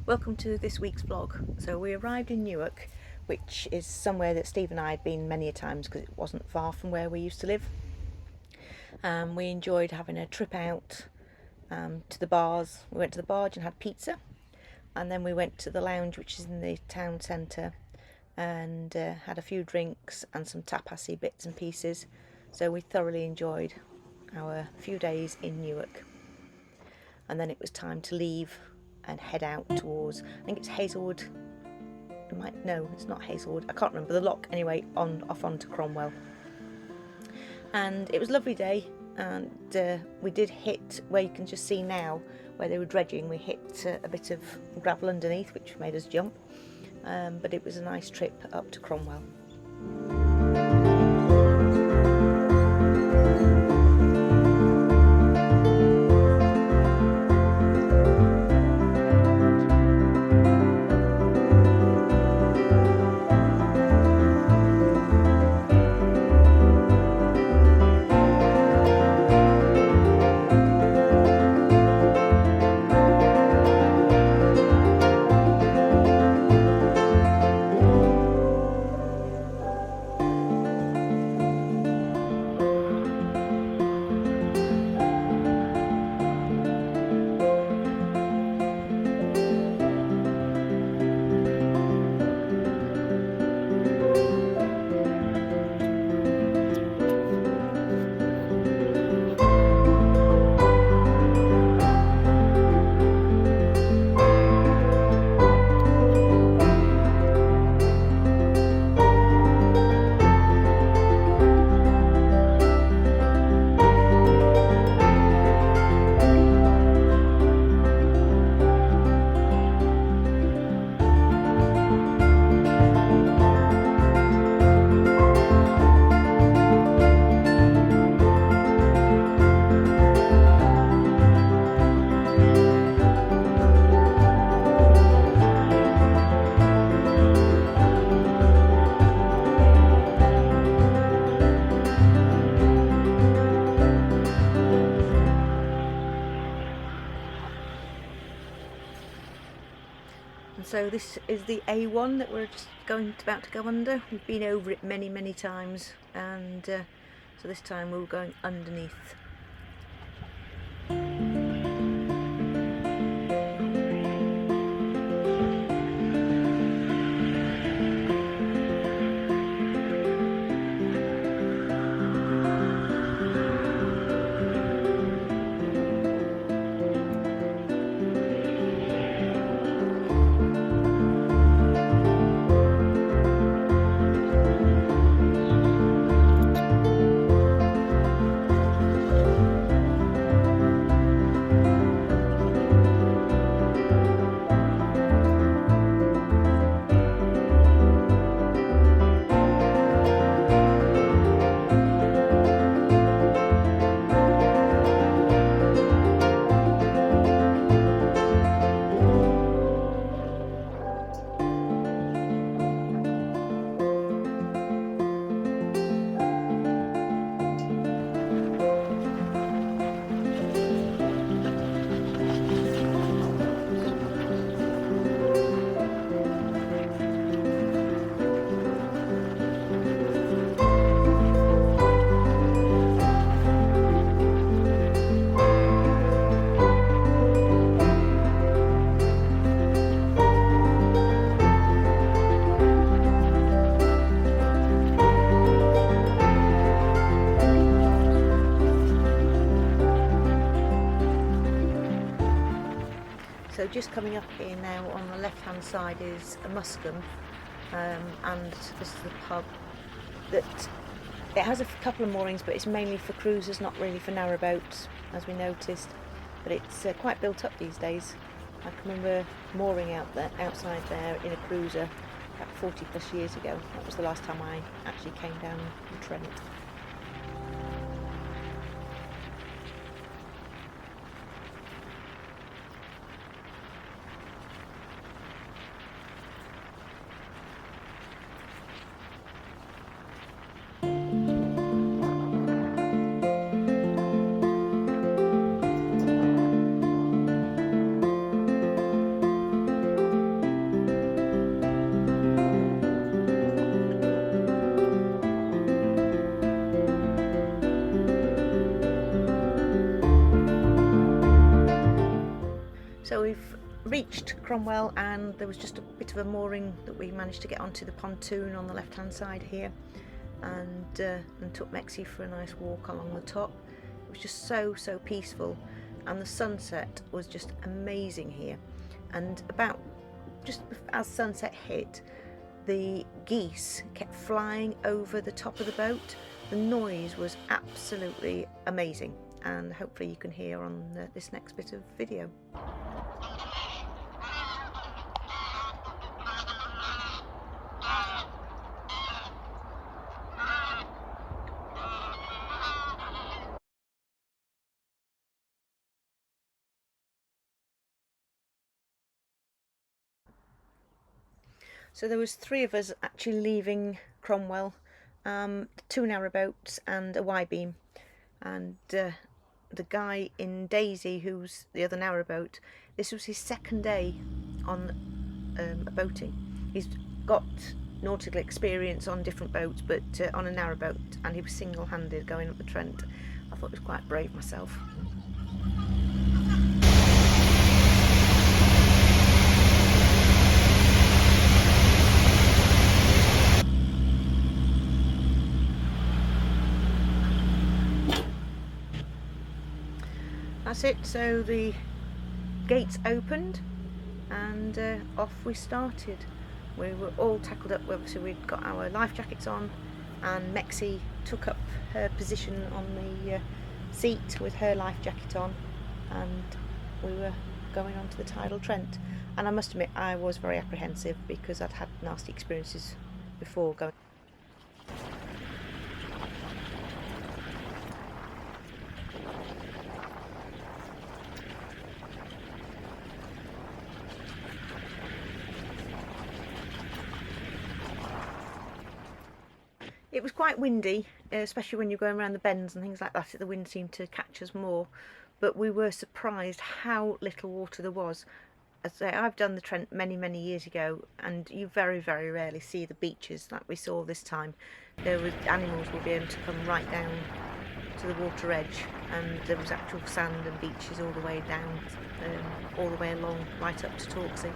Welcome to this week's vlog. So we arrived in Newark, which is somewhere that Steve and I had been many a times because it wasn't far from where we used to live. We enjoyed having a trip out to the bars. We went to the barge and had pizza, and then we went to the lounge, which is in the town centre, and had a few drinks and some tapasy bits and pieces. So we thoroughly enjoyed our few days in Newark. And then it was time to leave and head out towards, I think it's Hazelwood. No, it's not Hazelwood. I can't remember the lock. Anyway, off onto Cromwell. And it was a lovely day. And we did hit where you can just see now where they were dredging. We hit a bit of gravel underneath, which made us jump. But it was a nice trip up to Cromwell. So this is the A1 that we're just about to go under. We've been over it many times, and so this time we were going underneath. So just coming up here now, on the left hand side is a Muscombe, and this is the pub. That it has a couple of moorings, but it's mainly for cruisers, not really for narrowboats, as we noticed. But it's quite built up these days. I can remember mooring outside there in a cruiser about 40 plus years ago. That was the last time I actually came down the Trent. reached Cromwell, and there was just a bit of a mooring that we managed to get onto the pontoon on the left hand side here, and took Mexi for a nice walk along the top. It was just so peaceful, and the sunset was just amazing here. And about just as sunset hit, the geese kept flying over the top of the boat. The noise was absolutely amazing, and hopefully you can hear on this next bit of video. So there was 3 of us actually leaving Cromwell, 2 narrowboats and a Y-beam, and the guy in Daisy, who's the other narrowboat, this was his 2nd day on boating. He's got nautical experience on different boats, but on a narrowboat, and he was single-handed going up the Trent. I thought it was quite brave myself. That's it, so the gates opened and off we started. We were all tackled up, obviously we'd got our life jackets on, and Mexi took up her position on the seat with her life jacket on, and we were going on to the Tidal Trent. And I must admit, I was very apprehensive because I'd had nasty experiences before going. It was quite windy, especially when you're going around the bends and things like that. The wind seemed to catch us more, but we were surprised how little water there was. As I say, I've done the Trent many years ago, and you very rarely see the beaches like we saw this time. Animals will be able to come right down to the water edge, and there was actual sand and beaches all the way down, all the way along, right up to Torksey.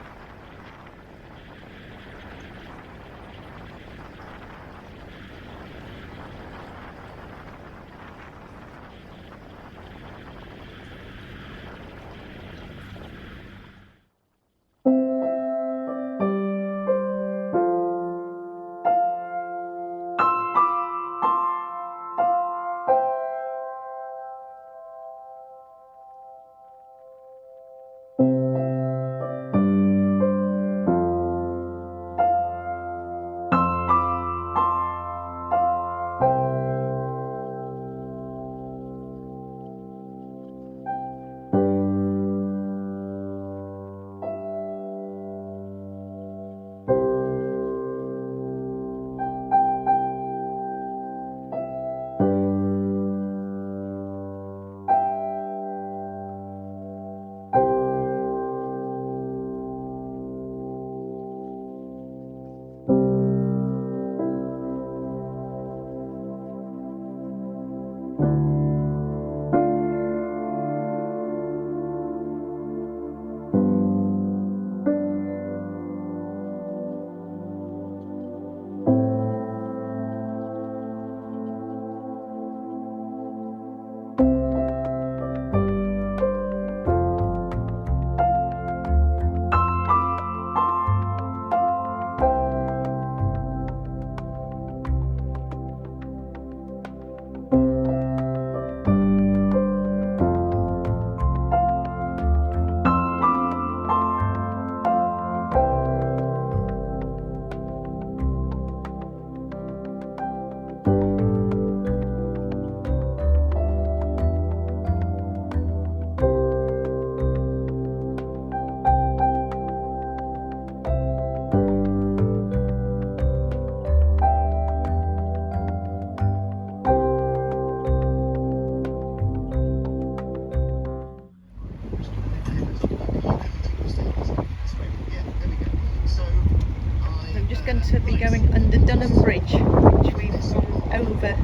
Going to be going under Dunham Bridge, which we've gone over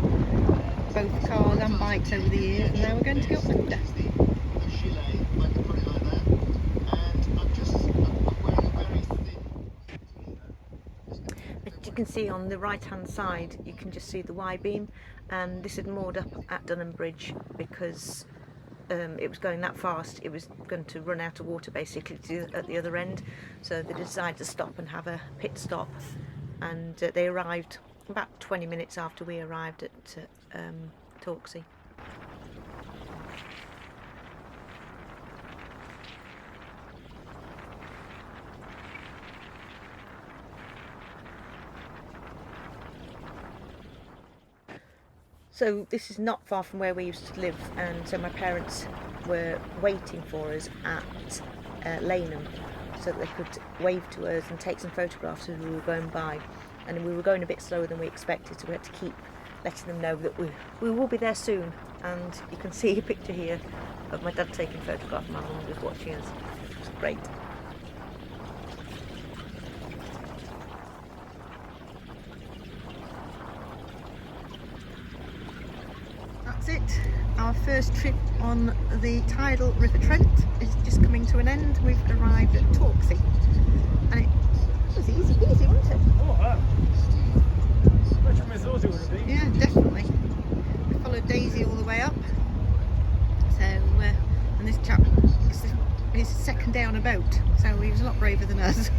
both cars and bikes over the years, and now we're going to go under. can see on the right hand side, you can just see the Y-beam, and this had moored up at Dunham Bridge because it was going that fast, it was going to run out of water basically at the other end, so they decided to stop and have a pit stop, and they arrived about 20 minutes after we arrived at Torksey. So this is not far from where we used to live, and so my parents were waiting for us at Laneham so that they could wave to us and take some photographs as we were going by. And we were going a bit slower than we expected, so we had to keep letting them know that we will be there soon. And you can see a picture here of my dad taking a photograph and my mum was watching us. It was great. That's it. Our first trip on the Tidal River Trent is just coming to an end. We've arrived at Torksey, and it was easy, wasn't it? Oh, wow. Much more thought it would have been. Yeah, definitely. We followed Daisy all the way up. So, and this chap, it's his second day on a boat, so he was a lot braver than us.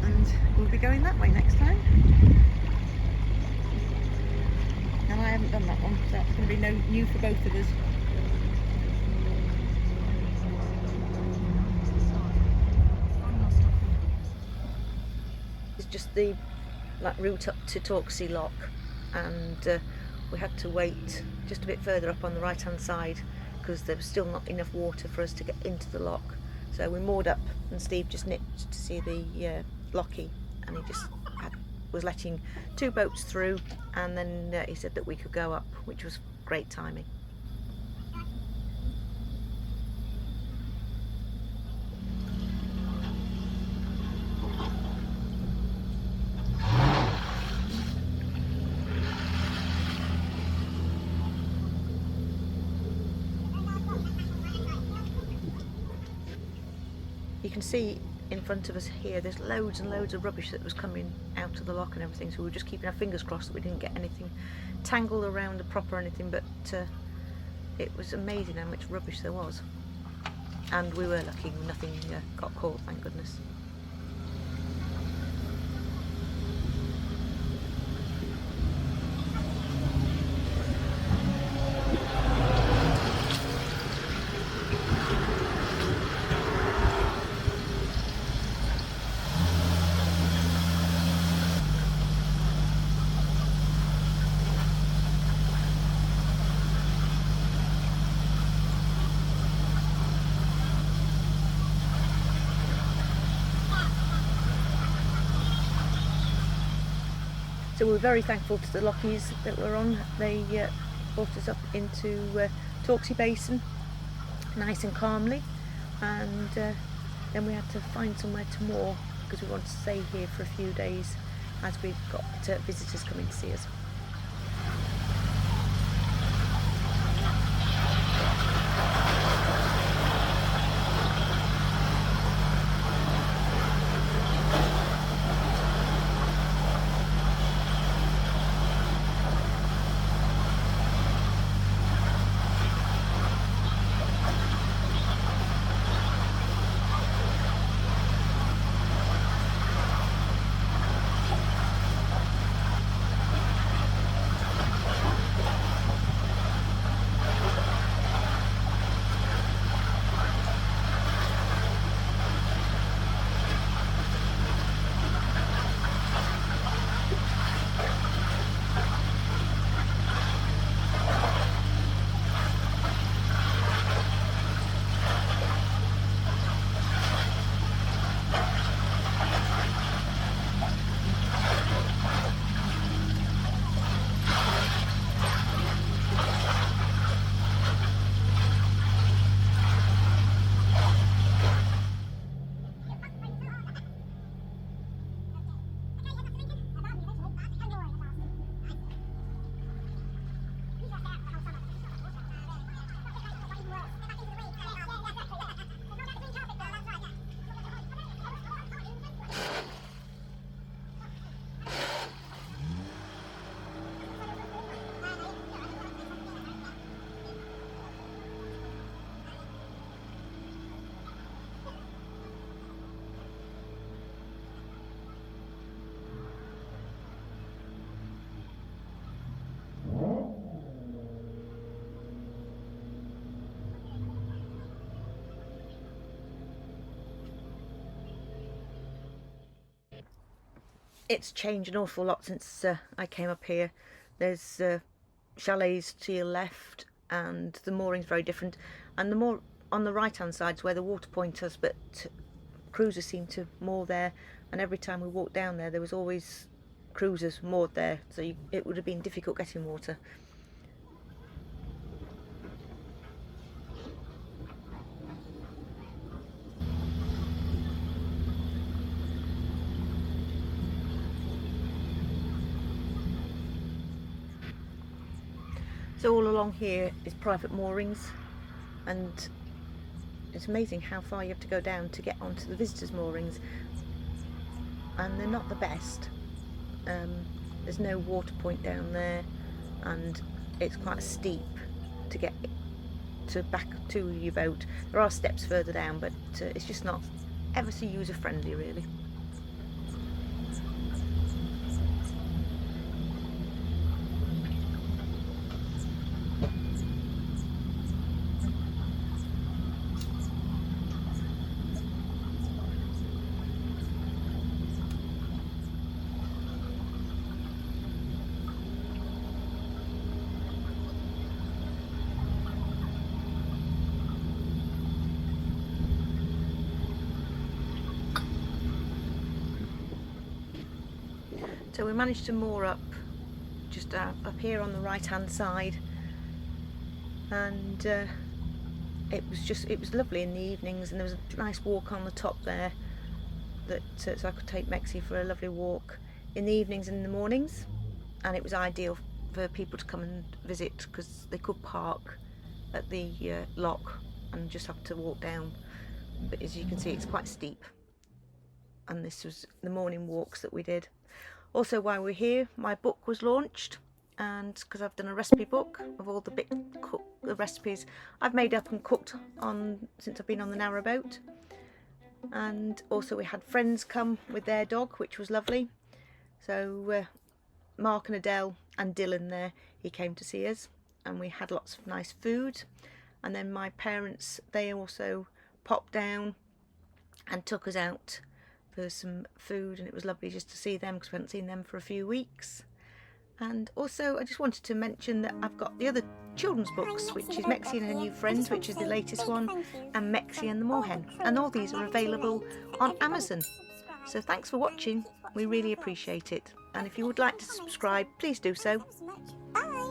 And we'll be going that way next time. And I haven't done that one, so that's going to be new for both of us. It's just the route up to Torksey Lock, and we had to wait just a bit further up on the right hand side because there was still not enough water for us to get into the lock. So we moored up, and Steve just nipped to see the locky, and he just was letting 2 boats through, and then he said that we could go up, which was great timing. You can see in front of us here there's loads and loads of rubbish that was coming out of the lock and everything, so we were just keeping our fingers crossed that we didn't get anything tangled around the prop or anything, but it was amazing how much rubbish there was, and we were lucky, nothing got caught, thank goodness. So we were very thankful to the lockies that were on. They brought us up into Torksey Basin nice and calmly, and then we had to find somewhere to moor because we wanted to stay here for a few days as we've got visitors coming to see us. it's changed an awful lot since I came up here. There's chalets to your left, and the mooring's very different, and the more on the right hand side is where the water point is, but cruisers seem to moor there, and every time we walked down there was always cruisers moored there, so it would have been difficult getting water. So all along here is private moorings, and it's amazing how far you have to go down to get onto the visitors' moorings, and they're not the best. There's no water point down there, and it's quite steep to get to back to your boat. There are steps further down, but it's just not ever so user friendly really. So we managed to moor up just up here on the right hand side, and it was lovely in the evenings, and there was a nice walk on the top there that so I could take Mexie for a lovely walk in the evenings and in the mornings, and it was ideal for people to come and visit because they could park at the lock and just have to walk down, but as you can see it's quite steep, and this was the morning walks that we did. Also, while we're here, my book was launched, and because I've done a recipe book of all the recipes I've made up and cooked on since I've been on the Narrowboat. And also we had friends come with their dog, which was lovely. So Mark and Adele and Dylan there, he came to see us, and we had lots of nice food. And then my parents, they also popped down and took us out for some food, and it was lovely just to see them because we hadn't seen them for a few weeks. And also I just wanted to mention that I've got the other children's books, which is Mexie and Her New Friends, which is the latest one, and Mexie and the Moorhen, and all these are available on Amazon. So thanks for watching, we really appreciate it, and if you would like to subscribe, please do so. Bye.